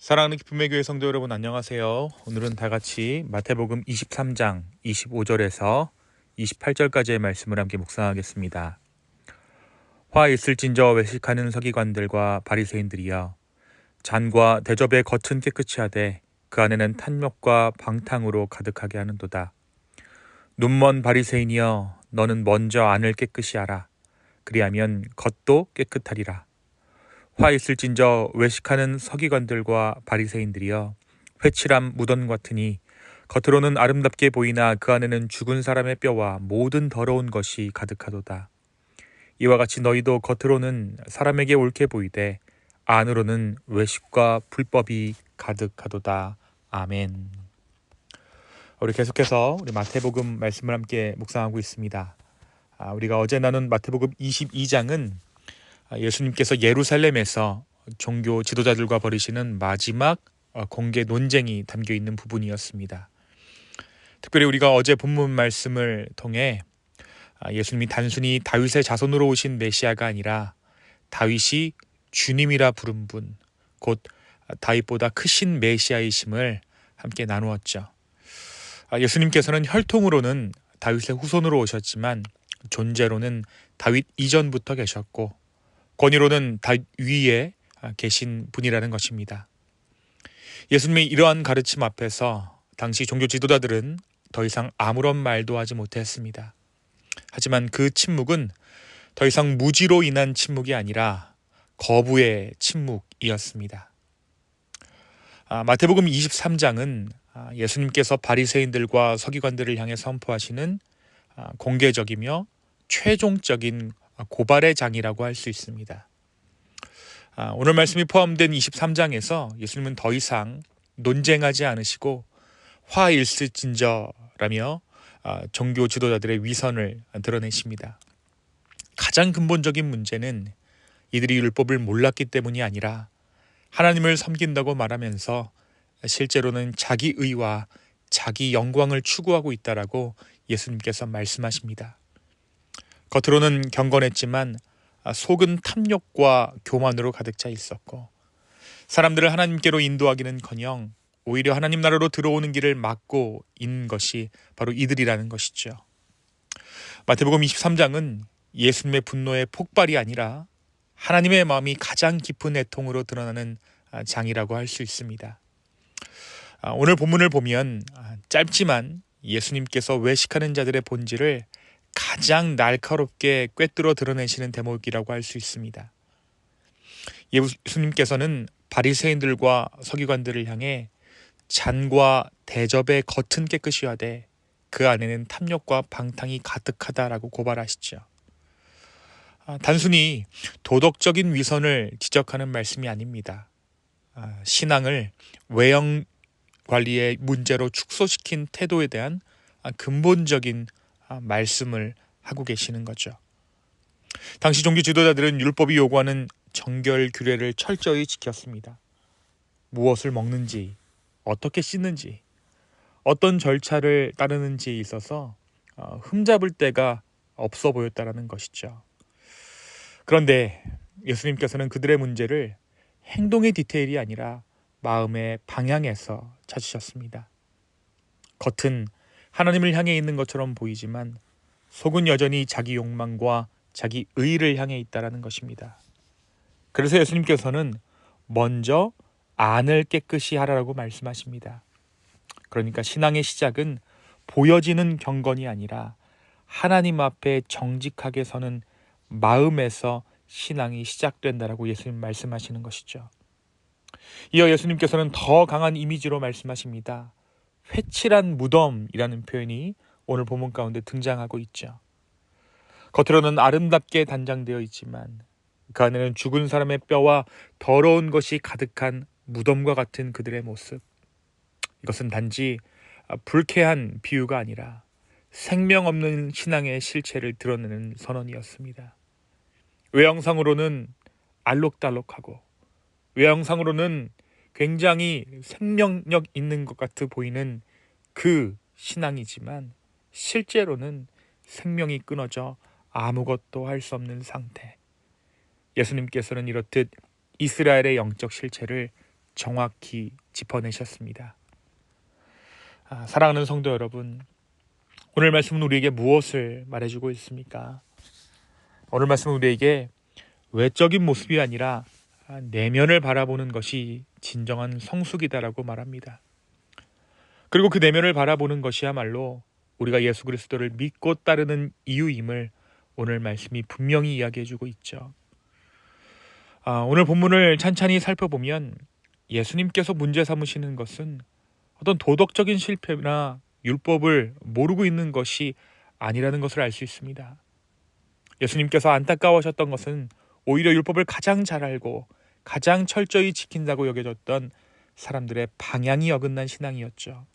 사랑하는 기쁨의 교회 성도 여러분, 안녕하세요. 오늘은 다 같이 마태복음 23장 25절에서 28절까지의 말씀을 함께 묵상하겠습니다. 화 있을진저 외식하는 서기관들과 바리새인들이여, 잔과 대접의 겉은 깨끗이 하되 그 안에는 탐욕과 방탕으로 가득하게 하는도다. 눈먼 바리새인이여, 너는 먼저 안을 깨끗이 하라. 그리하면 겉도 깨끗하리라. 화 있을진저 외식하는 서기관들과 바리새인들이여, 회칠함 무덤 같으니 겉으로는 아름답게 보이나 그 안에는 죽은 사람의 뼈와 모든 더러운 것이 가득하도다. 이와 같이 너희도 겉으로는 사람에게 옳게 보이되 안으로는 외식과 불법이 가득하도다. 아멘. 우리 계속해서 우리 마태복음 말씀을 함께 묵상하고 있습니다. 우리가 어제 나눈 마태복음 22장은 예수님께서 예루살렘에서 종교 지도자들과 벌이시는 마지막 공개 논쟁이 담겨 있는 부분이었습니다. 특별히 우리가 어제 본문 말씀을 통해 예수님이 단순히 다윗의 자손으로 오신 메시아가 아니라 다윗이 주님이라 부른 분, 곧 다윗보다 크신 메시아이심을 함께 나누었죠. 예수님께서는 혈통으로는 다윗의 후손으로 오셨지만 존재로는 다윗 이전부터 계셨고 권위로는 다윗 위에 계신 분이라는 것입니다. 예수님의 이러한 가르침 앞에서 당시 종교 지도자들은 더 이상 아무런 말도 하지 못했습니다. 하지만 그 침묵은 더 이상 무지로 인한 침묵이 아니라 거부의 침묵이었습니다. 마태복음 23장은 예수님께서 바리새인들과 서기관들을 향해 선포하시는 공개적이며 최종적인 고발의 장이라고 할 수 있습니다. 오늘 말씀이 포함된 23장에서 예수님은 더 이상 논쟁하지 않으시고 화 일슬진저라며 종교 지도자들의 위선을 드러내십니다. 가장 근본적인 문제는 이들이 율법을 몰랐기 때문이 아니라 하나님을 섬긴다고 말하면서 실제로는 자기 의와 자기 영광을 추구하고 있다라고 예수님께서 말씀하십니다. 겉으로는 경건했지만 속은 탐욕과 교만으로 가득 차 있었고 사람들을 하나님께로 인도하기는커녕 오히려 하나님 나라로 들어오는 길을 막고 있는 것이 바로 이들이라는 것이죠. 마태복음 23장은 예수님의 분노의 폭발이 아니라 하나님의 마음이 가장 깊은 애통으로 드러나는 장이라고 할 수 있습니다. 오늘 본문을 보면 짧지만 예수님께서 외식하는 자들의 본질을 가장 날카롭게 꿰뚫어 드러내시는 대목이라고 할 수 있습니다. 예수님께서는 바리새인들과 서기관들을 향해 잔과 대접의 겉은 깨끗이 하되 그 안에는 탐욕과 방탕이 가득하다라고 고발하시죠. 단순히 도덕적인 위선을 지적하는 말씀이 아닙니다. 신앙을 외형 관리의 문제로 축소시킨 태도에 대한 근본적인 말씀을 하고 계시는 거죠. 당시 종교 지도자들은 율법이 요구하는 정결 규례를 철저히 지켰습니다. 무엇을 먹는지, 어떻게 씻는지, 어떤 절차를 따르는지에 있어서 흠잡을 데가 없어 보였다라는 것이죠. 그런데 예수님께서는 그들의 문제를 행동의 디테일이 아니라 마음의 방향에서 찾으셨습니다. 겉은 하나님을 향해 있는 것처럼 보이지만 속은 여전히 자기 욕망과 자기 의를 향해 있다라는 것입니다. 그래서 예수님께서는 먼저 안을 깨끗이 하라고 말씀하십니다. 그러니까 신앙의 시작은 보여지는 경건이 아니라 하나님 앞에 정직하게 서는 마음에서 신앙이 시작된다라고 예수님 말씀하시는 것이죠. 이어 예수님께서는 더 강한 이미지로 말씀하십니다. 회칠한 무덤이라는 표현이 오늘 본문 가운데 등장하고 있죠. 겉으로는 아름답게 단장되어 있지만 그 안에는 죽은 사람의 뼈와 더러운 것이 가득한 무덤과 같은 그들의 모습. 이것은 단지 불쾌한 비유가 아니라 생명 없는 신앙의 실체를 드러내는 선언이었습니다. 외형상으로는 알록달록하고 외형상으로는 굉장히 생명력 있는 것 같아 보이는 그 신앙이지만 실제로는 생명이 끊어져 아무것도 할 수 없는 상태. 예수님께서는 이렇듯 이스라엘의 영적 실체를 정확히 짚어내셨습니다. 사랑하는 성도 여러분, 오늘 말씀은 우리에게 무엇을 말해주고 있습니까? 오늘 말씀은 우리에게 외적인 모습이 아니라 내면을 바라보는 것이 진정한 성숙이다라고 말합니다. 그리고 그 내면을 바라보는 것이야말로 우리가 예수 그리스도를 믿고 따르는 이유임을 오늘 말씀이 분명히 이야기해주고 있죠. 오늘 본문을 찬찬히 살펴보면 예수님께서 문제 삼으시는 것은 어떤 도덕적인 실패나 율법을 모르고 있는 것이 아니라는 것을 알 수 있습니다. 예수님께서 안타까워하셨던 것은 오히려 율법을 가장 잘 알고 가장 철저히 지킨다고 여겨졌던 사람들의 방향이 어긋난 신앙이었죠.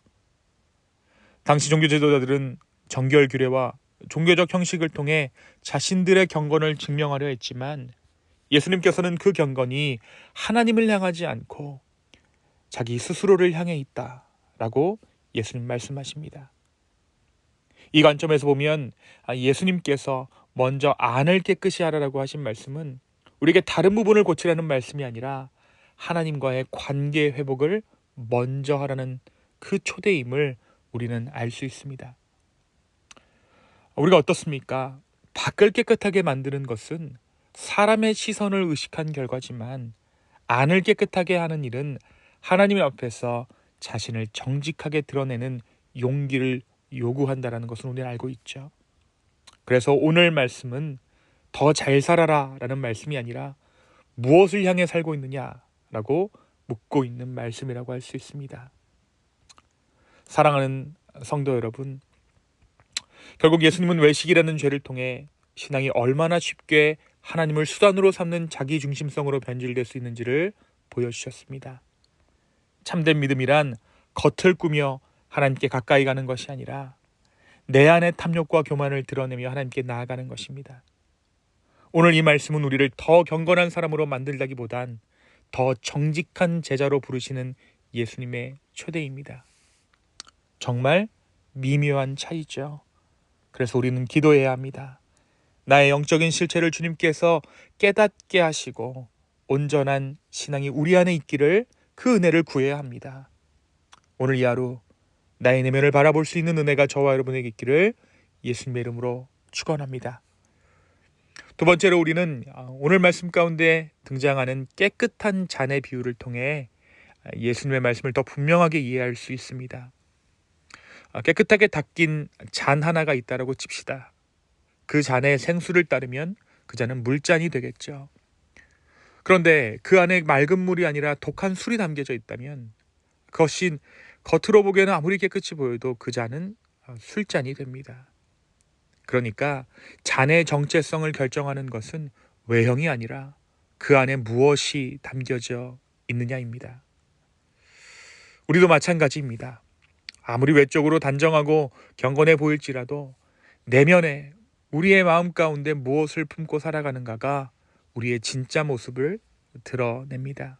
당시 종교 지도자들은 정결 규례와 종교적 형식을 통해 자신들의 경건을 증명하려 했지만 예수님께서는 그 경건이 하나님을 향하지 않고 자기 스스로를 향해 있다라고 예수님 말씀하십니다. 이 관점에서 보면 예수님께서 먼저 안을 깨끗이 하라라고 하신 말씀은 우리에게 다른 부분을 고치라는 말씀이 아니라 하나님과의 관계 회복을 먼저 하라는 그 초대임을 우리는 알 수 있습니다. 우리가 어떻습니까? 밖을 깨끗하게 만드는 것은 사람의 시선을 의식한 결과지만 안을 깨끗하게 하는 일은 하나님 앞에서 자신을 정직하게 드러내는 용기를 요구한다는 것을 우리는 알고 있죠. 그래서 오늘 말씀은 더 잘 살아라 라는 말씀이 아니라 무엇을 향해 살고 있느냐라고 묻고 있는 말씀이라고 할 수 있습니다. 사랑하는 성도 여러분, 결국 예수님은 외식이라는 죄를 통해 신앙이 얼마나 쉽게 하나님을 수단으로 삼는 자기 중심성으로 변질될 수 있는지를 보여주셨습니다. 참된 믿음이란 겉을 꾸며 하나님께 가까이 가는 것이 아니라 내 안의 탐욕과 교만을 드러내며 하나님께 나아가는 것입니다. 오늘 이 말씀은 우리를 더 경건한 사람으로 만들다기보단 더 정직한 제자로 부르시는 예수님의 초대입니다. 정말 미묘한 차이죠. 그래서 우리는 기도해야 합니다. 나의 영적인 실체를 주님께서 깨닫게 하시고 온전한 신앙이 우리 안에 있기를 그 은혜를 구해야 합니다. 오늘 이 하루 나의 내면을 바라볼 수 있는 은혜가 저와 여러분에게 있기를 예수님의 이름으로 축원합니다. 두 번째로 우리는 오늘 말씀 가운데 등장하는 깨끗한 잔의 비유를 통해 예수님의 말씀을 더 분명하게 이해할 수 있습니다. 깨끗하게 닦인 잔 하나가 있다라고 칩시다. 그 잔에 생수를 따르면 그 잔은 물잔이 되겠죠. 그런데 그 안에 맑은 물이 아니라 독한 술이 담겨져 있다면 그것이 겉으로 보기에는 아무리 깨끗이 보여도 그 잔은 술잔이 됩니다. 그러니까 잔의 정체성을 결정하는 것은 외형이 아니라 그 안에 무엇이 담겨져 있느냐입니다. 우리도 마찬가지입니다. 아무리 외적으로 단정하고 경건해 보일지라도 내면에 우리의 마음 가운데 무엇을 품고 살아가는가가 우리의 진짜 모습을 드러냅니다.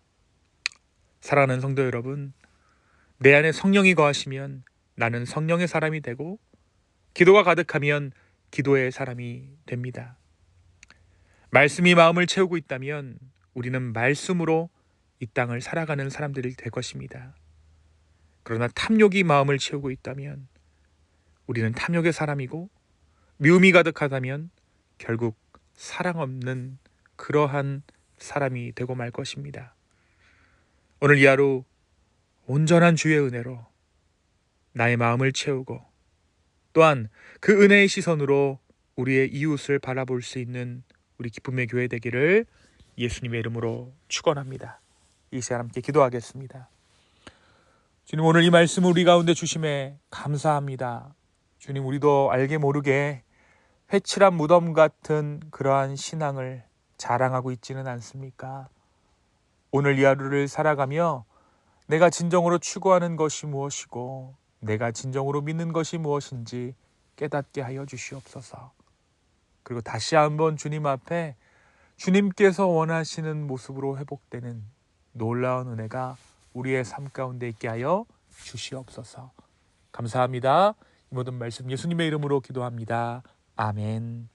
사랑하는 성도 여러분, 내 안에 성령이 거하시면 나는 성령의 사람이 되고 기도가 가득하면 기도의 사람이 됩니다. 말씀이 마음을 채우고 있다면 우리는 말씀으로 이 땅을 살아가는 사람들이 될 것입니다. 그러나 탐욕이 마음을 채우고 있다면 우리는 탐욕의 사람이고 미움이 가득하다면 결국 사랑 없는 그러한 사람이 되고 말 것입니다. 오늘 이 하루 온전한 주의 은혜로 나의 마음을 채우고 또한 그 은혜의 시선으로 우리의 이웃을 바라볼 수 있는 우리 기쁨의 교회 되기를 예수님의 이름으로 축원합니다. 이 시간 함께 기도하겠습니다. 주님, 오늘 이 말씀 우리 가운데 주심에 감사합니다. 주님, 우리도 알게 모르게 회칠한 무덤 같은 그러한 신앙을 자랑하고 있지는 않습니까? 오늘 이 하루를 살아가며 내가 진정으로 추구하는 것이 무엇이고 내가 진정으로 믿는 것이 무엇인지 깨닫게 하여 주시옵소서. 그리고 다시 한번 주님 앞에 주님께서 원하시는 모습으로 회복되는 놀라운 은혜가 우리의 삶 가운데 있게 하여 주시옵소서. 감사합니다. 이 모든 말씀 예수님의 이름으로 기도합니다. 아멘.